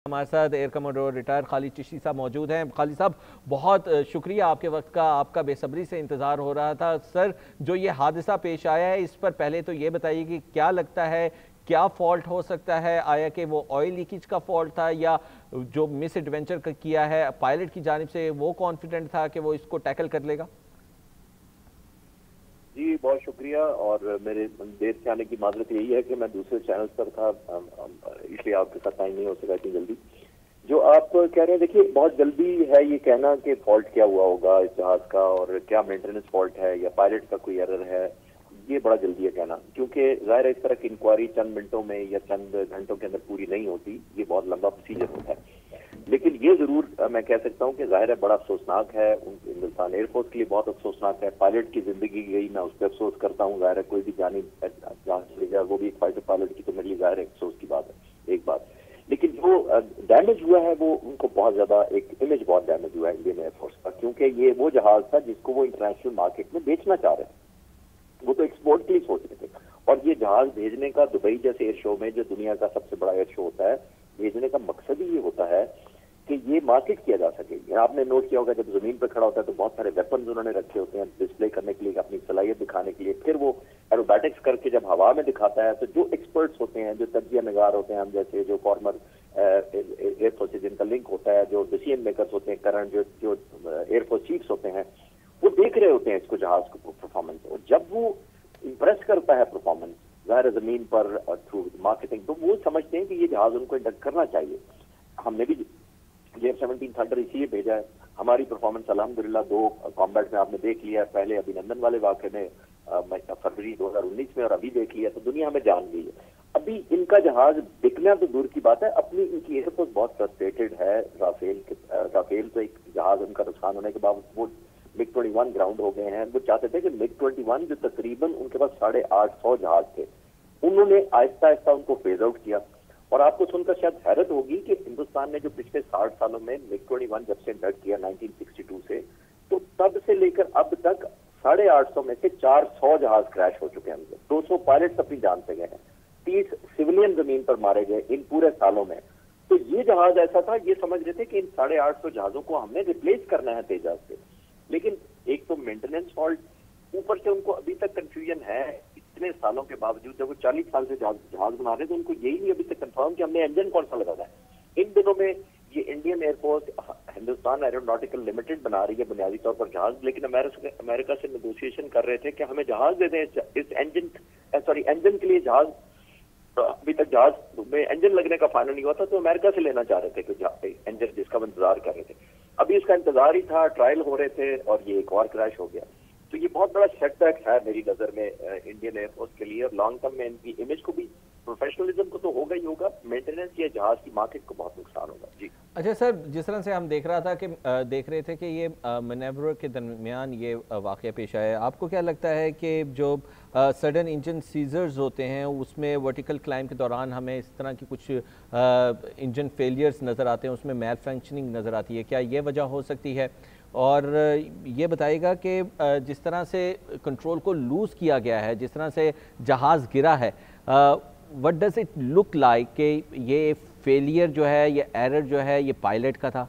हमारे साथ air commodore retired Khalid Chishti साहब मौजूद हैं। खालिद साहब, बहुत शुक्रिया आपके वक्त का, आपका बेसब्री से इंतज़ार हो रहा था। सर, जो ये हादसा पेश आया है, इस पर पहले तो ये बताइए कि क्या लगता है, क्या फॉल्ट हो सकता है? आया कि वो ऑयल लीकेज का फॉल्ट था, या जो मिस एडवेंचर किया है पायलट की जानिब से, वो कॉन्फिडेंट था कि वो इसको टैकल कर लेगा? जी बहुत शुक्रिया। और मेरे देर से आने की माजरत यही है कि मैं दूसरे चैनल पर था, इसलिए आपके साथ टाइम नहीं हो सका इतनी जल्दी। जो आप कह रहे हैं, देखिए बहुत जल्दी है ये कहना कि फॉल्ट क्या हुआ होगा इस जहाज का, और क्या मेंटेनेंस फॉल्ट है या पायलट का कोई एरर है, ये बड़ा जल्दी है कहना। क्योंकि जाहिर है इस तरह की इंक्वायरी चंद मिनटों में या चंद घंटों के अंदर पूरी नहीं होती, ये बहुत लंबा प्रोसीजर होता है। लेकिन ये जरूर मैं कह सकता हूँ कि जाहिर है बड़ा अफसोसनाक है, हिंदुस्तान एयरफोर्स के लिए बहुत अफसोसनाक है। पायलट की जिंदगी गई, मैं उस पर अफसोस करता हूँ। जाहिर है कोई भी जानी जान चली जाए, वो भी एक फाइटर पायलट की, तो मेरे लिए जाहिर है अफसोस की बात है, एक बात। लेकिन जो डैमेज हुआ है वो उनको बहुत ज्यादा, एक इमेज बहुत डैमेज हुआ है इंडियन एयरफोर्स का, क्योंकि ये वो जहाज था जिसको वो इंटरनेशनल मार्केट में बेचना चाह रहे थे। वो तो एक्सपोर्ट के लिए सोच रहे थे, और ये जहाज भेजने का दुबई जैसे एयर शो में, जो दुनिया का सबसे बड़ा एयर शो होता है, भेजने का मकसद ही ये होता है कि ये मार्केट किया जा सके। आपने नोट किया होगा, जब जमीन पर खड़ा होता है तो बहुत सारे वेपन्स उन्होंने रखे होते हैं डिस्प्ले करने के लिए, अपनी सलाहियत दिखाने के लिए। फिर वो एरोबैटिक्स करके जब हवा में दिखाता है, तो जो एक्सपर्ट्स होते हैं, जो तजिया नगार होते हैं, हम जैसे जो फॉर्मर एयरफोर्स से जिनका लिंक होता है, जो डिसीजन मेकर्स होते हैं, करंट जो एयरफोर्स चीफ्स होते हैं, वो देख रहे होते हैं इसको, जहाज को परफॉर्मेंस। और जब वो इंप्रेस करता है परफॉर्मेंस जाहिर जमीन पर थ्रू मार्केटिंग, तो वो समझते हैं कि ये जहाज उनको इंडक्ट करना चाहिए। हमने भी F-17 थंडर इसलिए भेजा है। हमारी परफॉर्मेंस अल्हम्दुलिल्लाह 2 कॉम्बैट में आपने देख लिया, पहले अभिनंदन वाले वाक़े में फरवरी 2019 में, और अभी देख लिया, तो दुनिया में जान गई है। अभी इनका जहाज बिकना तो दूर की बात है, अपनी इनकी एयरफोर्स बहुत फ्रस्ट्रेटेड है। राफेल तो एक जहाज उनका नुकसान होने के बाद वो MiG-21 ग्राउंड हो गए हैं। वो चाहते थे कि MiG-21 जो तकरीबन उनके पास 850 जहाज थे, उन्होंने आहिस्ता आहिस्ता उनको फेज आउट किया। और आपको सुनकर शायद हैरत होगी कि हिंदुस्तान ने जो पिछले 60 सालों में MiG-21 जब से इंडक्ट किया 1962 से, तो तब से लेकर अब तक 850 में से 400 जहाज क्रैश हो चुके हैं। 200 पायलट्स अपनी जान से गए हैं, 30 सिविलियन जमीन पर मारे गए इन पूरे सालों में। तो ये जहाज ऐसा था, ये समझ रहे थे कि इन 850 जहाजों को हमने रिप्लेस करना है तेजाब से। लेकिन एक तो मेंटेनेंस फॉल्ट, ऊपर से उनको अभी तक कंफ्यूजन है इतने सालों के बावजूद। जब वो 40 साल से जहाज बना रहे, तो उनको यही नहीं अभी तक कंफर्म कि हमने इंजन कौन सा लगाना है। इन दिनों में ये Indian air force Hindustan aeronautical limited बना रही है बुनियादी तौर पर जहाज, लेकिन अमेरिका से नेगोशिएशन कर रहे थे कि हमें जहाज दे दें इस इंजन के लिए जहाज। अभी तक जहाज में इंजन लगने का फाइनल नहीं हुआ था, तो अमेरिका से लेना चाह रहे थे कि इंजन जिसका इंतजार कर रहे थे। अभी इसका इंतजार ही था, ट्रायल हो रहे थे, और ये एक और क्रैश हो गया। तो ये बहुत बड़ा सेटबैक है मेरी नजर में इंडियन एयरफोर्स के लिए। और लॉन्ग टर्म में इनकी इमेज को भी, प्रोफेशनलिज्म को तो होगा ही होगा, मेंटेनेंस या जहाज की मार्केट को बहुत नुकसान होगा। जी अच्छा सर, जिस तरह से हम देख रहे थे कि ये मैनेवर के दरमियान ये वाक़या पेश आया, आपको क्या लगता है कि जो सडन इंजन सीजर्स होते हैं, उसमें वर्टिकल क्लाइंब के दौरान हमें इस तरह की कुछ इंजन फेलियर्स नज़र आते हैं, उसमें मैल फंक्शनिंग नज़र आती है, क्या ये वजह हो सकती है? और ये बताइएगा कि जिस तरह से कंट्रोल को लूज़ किया गया है, जिस तरह से जहाज़ गिरा है, what does it look like कि ये फेलियर जो है, ये एरर जो है, ये पायलट का था?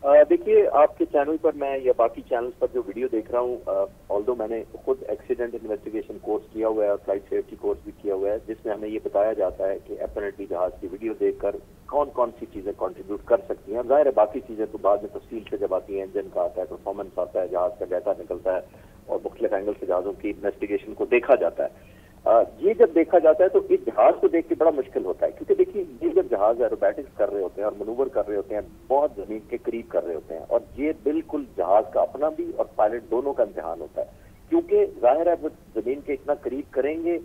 देखिए, आपके चैनल पर मैं या बाकी चैनल्स पर जो वीडियो देख रहा हूँ, ऑल्दो मैंने खुद एक्सीडेंट इन्वेस्टिगेशन कोर्स किया हुआ है और फ्लाइट सेफ्टी कोर्स भी किया हुआ है, जिसमें हमें ये बताया जाता है कि अपैरेंटली जहाज की वीडियो देखकर कौन कौन सी चीजें कंट्रीब्यूट कर सकती हैं। जाहिर है बाकी चीजें तो बाद में तफसील से जब आती हैं, इंजन का आता है, परफॉर्मेंस आता है, जहाज का डाटा निकलता है, और मुख्तलिफ एंगल से जहाजों की इन्वेस्टिगेशन को देखा जाता है। ये जब देखा जाता है तो इस जहाज को देख के बड़ा मुश्किल होता है, क्योंकि देखिए ये जब जहाज एरोबैटिक्स कर रहे होते हैं और मनूवर कर रहे होते हैं, बहुत जमीन के करीब कर रहे होते हैं, और ये बिल्कुल जहाज का अपना भी और पायलट दोनों का इम्तिहान होता है। क्योंकि जाहिर है वो जमीन के इतना करीब करेंगे,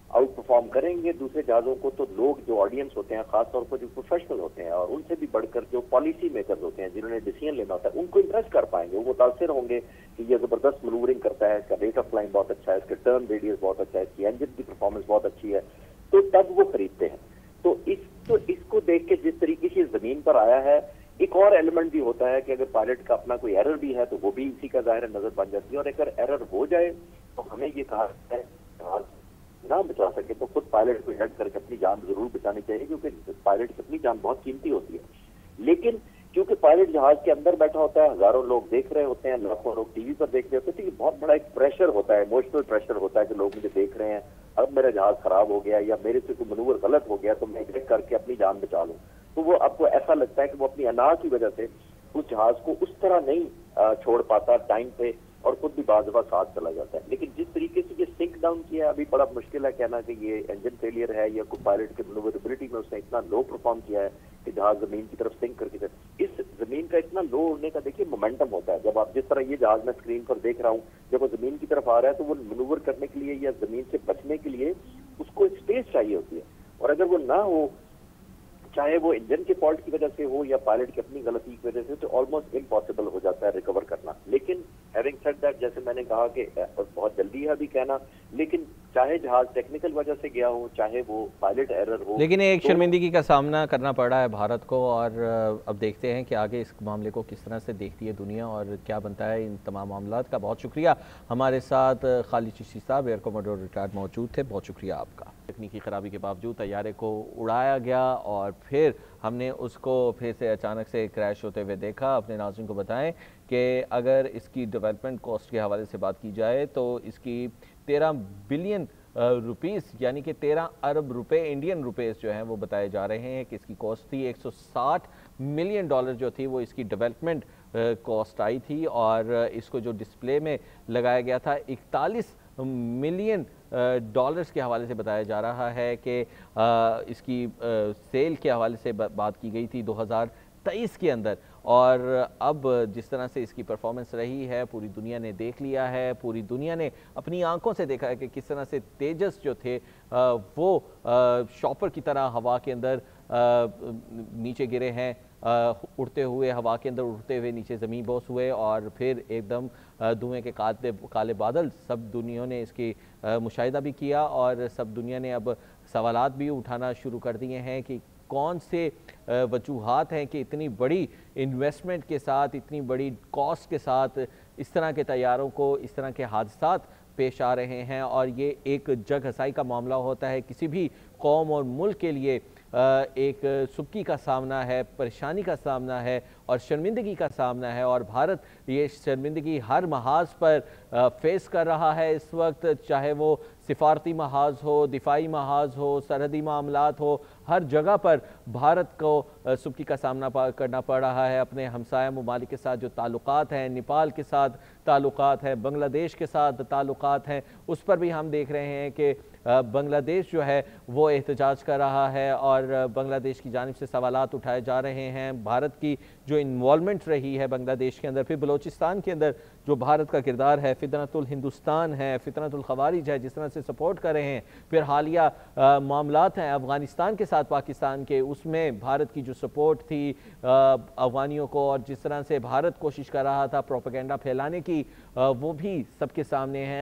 आउट परफॉर्म करेंगे दूसरे जहाजों को, तो लोग जो ऑडियंस होते हैं, खासतौर पर जो प्रोफेशनल होते हैं, और उनसे भी बढ़कर जो पॉलिसी मेकर्स होते हैं, जिन्होंने डिसीजन लेना होता है, उनको इंप्रेस कर पाएंगे। वो मुतासिर होंगे कि ये जबरदस्त मनूवरिंग करता है, इसका रेट ऑफ फ्लाइंग बहुत अच्छा है, इसका टर्न रेडियस बहुत अच्छा है, इसकी इंजन की परफॉर्मेंस बहुत अच्छी है, तो तब वो खरीदते हैं। तो इसको देख के जिस तरीके से जमीन पर आया है, एक और एलिमेंट भी होता है कि अगर पायलट का अपना कोई एरर भी है तो वो भी इसी का जाहिर नजर बन जाती है। और अगर एरर हो जाए तो हमें ये कहा है ना बचा सके तो खुद पायलट को हेल्प करके अपनी जान जरूर बचानी चाहिए, क्योंकि पायलट की अपनी जान बहुत कीमती होती है। लेकिन क्योंकि पायलट जहाज के अंदर बैठा होता है, हजारों लोग देख रहे होते हैं, लाखों लोग टीवी पर देख रहे होते हैं, तो ये बहुत बड़ा एक प्रेशर होता है, इमोशनल प्रेशर होता है कि लोग मुझे देख रहे हैं, अब मेरा जहाज खराब हो गया या मेरे से कोई मनूवर गलत हो गया तो मैं एग्जिट करके अपनी जान बचा लूं। तो वो आपको ऐसा लगता है कि वो अपनी अना की वजह से उस जहाज को उस तरह नहीं छोड़ पाता टाइम पे, और खुद भी बाज़ दफा साथ चला जाता है। लेकिन जिस तरीके से ये सिंक डाउन किया है, अभी बड़ा मुश्किल है कहना कि ये इंजन फेलियर है या कोई पायलट की मनूवरेबिलिटी में उसने इतना लो परफॉर्म किया है कि जहाज जमीन की तरफ सिंक करके इस जमीन का इतना लो होने का देखिए मोमेंटम होता है। जब आप जिस तरह ये जहाज मैं स्क्रीन पर देख रहा हूँ, जब वो जमीन की तरफ आ रहा है तो वो मनूवर करने के लिए या जमीन से बचने के लिए उसको स्पेस चाहिए होती है, और अगर वो ना हो, चाहे वो इंजन के फॉल्ट की वजह से हो या पायलट की अपनी गलती की वजह से, तो ऑलमोस्ट इम्पॉसिबल हो जाता है रिकवर करना। लेकिन हैविंग सेड दैट, जैसे मैंने कहा कि बहुत जल्दी है अभी कहना, लेकिन चाहे जहाज टेक्निकल वजह से गया हो, चाहे वो पायलट एरर हो, लेकिन एक तो शर्मिंदगी का सामना करना पड़ रहा है भारत को, और अब देखते हैं कि आगे इस मामले को किस तरह से देखती है दुनिया और क्या बनता है। इन तमाम मामलात का बहुत शुक्रिया। हमारे साथ खालिद चिश्ती साहब, एयर कमोडोर रिटायर्ड, मौजूद थे। बहुत शुक्रिया आपका। तकनीकी खराबी के बावजूद तैयारे को उड़ाया गया और फिर हमने उसको फिर से अचानक से क्रैश होते हुए देखा। अपने नाज़रीन को बताएं कि अगर इसकी डेवलपमेंट कॉस्ट के हवाले से बात की जाए तो इसकी 13 बिलियन रुपीस यानी कि 13 अरब रुपए, इंडियन रुपीस जो हैं वो बताए जा रहे हैं कि इसकी कॉस्ट थी। 160 मिलियन डॉलर जो थी वो इसकी डेवलपमेंट कॉस्ट आई थी, और इसको जो डिस्प्ले में लगाया गया था 41 मिलियन डॉलर्स के हवाले से बताया जा रहा है कि इसकी सेल के हवाले से बात की गई थी 2023 के अंदर। और अब जिस तरह से इसकी परफॉर्मेंस रही है पूरी दुनिया ने देख लिया है, पूरी दुनिया ने अपनी आंखों से देखा है कि किस तरह से तेजस जो थे वो शॉपर की तरह हवा के अंदर नीचे गिरे हैं, उड़ते हुए हवा के अंदर उड़ते हुए नीचे ज़मीन बोस हुए, और फिर एकदम धुएं के काले बादल सब दुनिया ने इसकी मुशाहिदा भी किया, और सब दुनिया ने अब सवालात भी उठाना शुरू कर दिए हैं कि कौन से वजूहात हैं कि इतनी बड़ी इन्वेस्टमेंट के साथ, इतनी बड़ी कॉस्ट के साथ इस तरह के तैयारों को इस तरह के हादसात पेश आ रहे हैं। और ये एक जग हसाई का मामला होता है, किसी भी कौम और मुल्क के लिए एक सुबकी का सामना है, परेशानी का सामना है और शर्मिंदगी का सामना है, और भारत ये शर्मिंदगी हर महाज पर फेस कर रहा है इस वक्त, चाहे वो सिफारती महाज हो, दिफाई महाज हो, सरहदी मामलात हो, हर जगह पर भारत को सुबकी का सामना करना पड़ रहा है। अपने हमसाया ममालिक के साथ जो ताल्लुकात हैं, नेपाल के साथ ताल्लुकात हैं, बांग्लादेश के साथ ताल्लुकात हैं, उस पर भी हम देख रहे हैं कि बांग्लादेश जो है वो एहतजाज कर रहा है और बांग्लादेश की जानिब से सवालात उठाए जा रहे हैं। भारत की जो इन्वॉल्वमेंट रही है बांग्लादेश के अंदर, फिर बलोचिस्तान के अंदर जो भारत का किरदार है, फितनतुल हिंदुस्तान है, फितनतुल खवारिज है जिस तरह से सपोर्ट कर रहे हैं, फिर हालिया मामलात हैं अफ़गानिस्तान के साथ पाकिस्तान के, उसमें भारत की जो सपोर्ट थी अफ़गानियों को, और जिस तरह से भारत कोशिश कर रहा था प्रोपेगेंडा फैलाने की, वो भी सबके सामने है।